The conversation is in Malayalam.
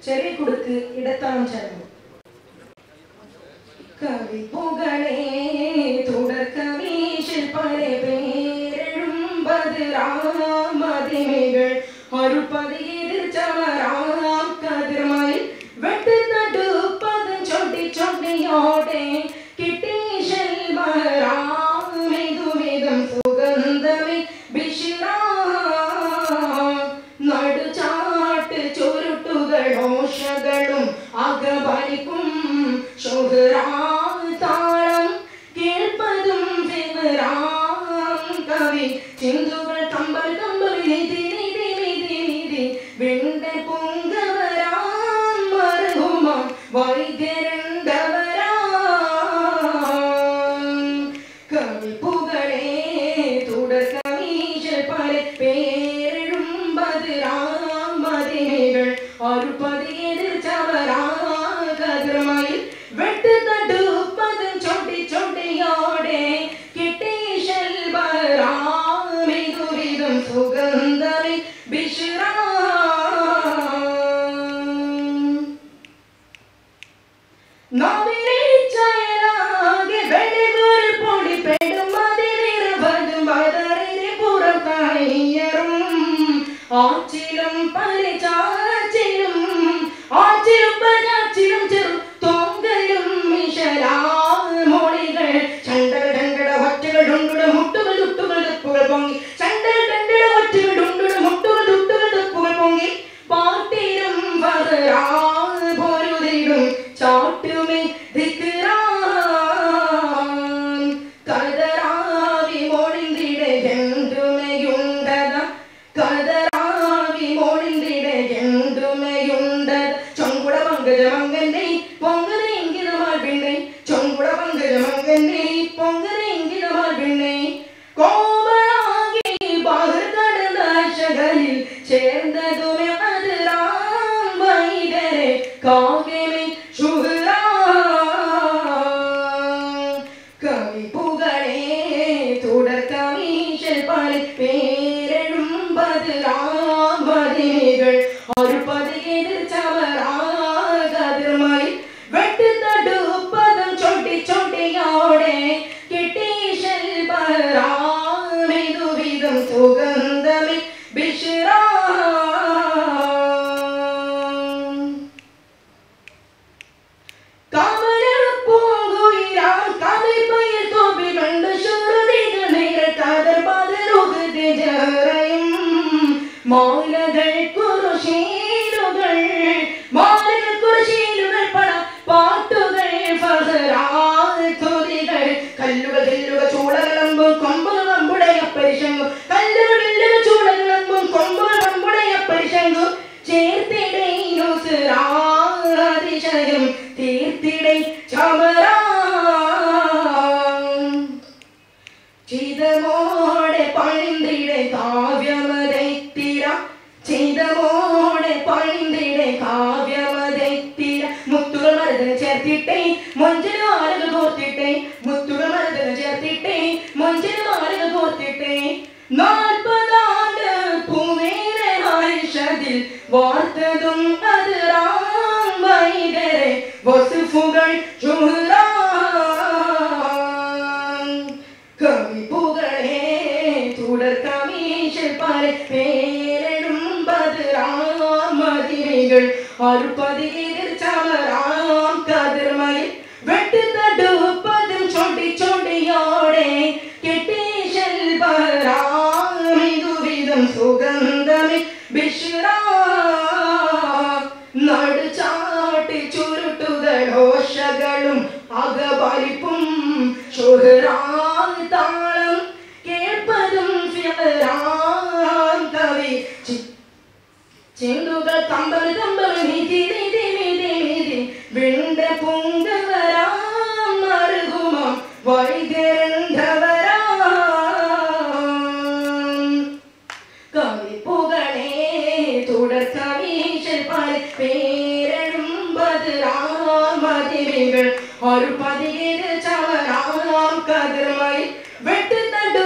ചെറിയ കുടുക്ക് ഇടത്താളം ചേർന്നു. കവിപ്പുകളെ തുടർക്കവീശിൽ പല പേരെഴുമ്പത് രാമതിമികൾ അരുപതിയിൽ ചമരാം കതിർമയിൽ വെട്ടുനടുപ്പതും ചൊട്ടി ചൊട്ടിയോടെ കിട്ടി ശെൽവരാമിതുവിധം സുഗന്ധമി ബിഷിറാ നടുചാട്ട് ചുരുട്ടുകളോഷകളും അകബലിക്കും താളം കേൾപ്പതും കവി ചിന്തുകൾ കമ്പൽ കമ്പൽ നിധി നിധി നിധി നിധി വിണ്ടെ പൊങ്കവരാം മറുകുമ വൈദ്യരണ്ടവരാം കവിപ്പുകളെ തുടർക്കവീശൽ പല പേരെഴുമ്പത് രാമതികൾ അരുപതിയിൽ ചവരാകതിർമയിൽ വെട്ടുനടുപ്പതും ചൊട്ടി ചൊട്ടിയോടെ കിട്ടി ശെൽവരാമിതുവിധം സുഗന്ധമി ബിഷിറാ നോവിനിച്ചയലാകെ വെടികുരുൾ പൊടിപ്പെടും അതിനിരുപതും വതറിന് പുറത്തയ്യറും ആച്ചിലും പരിചാച്ചിലും ആച്ചിലും പരാച്ചിലും ചെറു തോങ്കലും മിഷലാമൊളികൾ ചണ്ടകൾ ഡണ്ടട ഒറ്റകൾ ഡുണ്ടുട മുട്ടുകൾ തുട്ടുകൾ തുപ്പുകൾ പൊങ്ങി ചണ്ടകൾ ഡണ്ടട ഒറ്റകൾ ഡുണ്ടുട മുട്ടുകൾ തുട്ടുകൾ തുപ്പുകൾ പൊങ്ങി പാട്ടിലും വകരാ പൊരുതിടും ചാട്ടുമേ ദിക്റാൻ കദറാവി മോളിന്തിടെ എന്തുമയുണ്ടത കദറാവി മോളിന്തിടെ എന്തുമയുണ്ടത ചൊങ്കുട പങ്കജമങ്കന്റെ പൊങ്കരെങ്കിതമാൽ പിന്നെ ചൊങ്കുട പങ്കജമങ്കന്റെ പൊങ്കരെങ്കിതമാൽ പിന്നെ കോമളാകി ബാഹുകടനാശകളിൽ ചേർന്നതുമേ അത് രാം വൈദരെ കാവ്യമേ ശുഹ്റാ കവിപ്പുകളെ തുടർക്കവീശൽ പല പേരെഴുമ്പത് രാമതികൾ അരുപതിയിൽ ചവരാകതിർമയിൽ വെട്ടുനടുപ്പതും ചൊട്ടി ചൊട്ടിയോടെ കിട്ടി ശെൽവരാമിതുവിധം സുഗന്ധമി ബിഷിറാ കമലപ്പൂങ്കുയിലാം കവിപ്പയിൽ തോപ്പി കണ്ട് ശുറുതികൾ നേരത്താതർ പതറുകയും മാലകൾ കുറുശീലുകൾ മാലകൾ കുറുശീലുകൾ പട പാട്ടുകൾ ഫഹറാതുതികൾ കല്ലുകൾ കല്ലുകൾ ചൂളകളമ്പും കൊമ്പുകൾ വമ്പുടയ പരിശങ്കും കല്ലുകൾ കല്ലുകൾ ചൂളകളമ്പും കൊമ്പുകൾ വമ്പുടയ പരിശങ്കും ചേർത്തിടൈ നുസ്റാതിശയം തീർത്തിടൈ ചമരാ ചിതമോടെ പണിന്തിടെ കാവ്യമതൈത്തിര ചിതമോടെ പണിന്തിടെ കാവ്യമതൈത്തിര മുത്തുകൾ മരതന് ചേർത്തിട്ടേ മൊഞ്ചിന് മാലകൾ കോർത്തിട്ടേ മുത്തുകൾ മരതന് ചേർത്തിട്ടേ മൊഞ്ചിന് മാലകൾ കോർത്തിട്ടേ 40 ആണ്ട് പൂവേറെ ആയിഷതിൽ വാർത്തതും അത് രാം വൈദരെ വസുഫുകൾ ശുഹ്റാ കവിപ്പുകളെ തുടർക്കവീശൽ പല പേരെഴുമ്പത് രാമതികൾ അരുപതിയിൽ ചവരാം കതിർമയിൽ വെട്ടുനടുപ്പതും ചൊട്ടി ചൊട്ടിയോടെ കിട്ടി ശെൽവരാമിതുവിധം സുഗന്ധമി ബിഷിറാ നടുചാട്ടി ചുരുട്ടുകളോഷകളും അകബലിപ്പും ശുഹ്റാ താളം കേൾപ്പതും കവി ചിന്തുകൾ കമ്പൽ കമ്പൽ നിധി നിധി നിധി നിധി വിണ്ടെ പൊങ്കവരാം മറുകുമ വൈദ്യരണ്ടവരാം കവിപ്പുകളെ തുടർക്കവീശൽ പല പേരെഴുമ്പത് രാമതികൾ അരുപതിയിൽ ചവരാം കതിർമയിൽ വെട്ടുനടു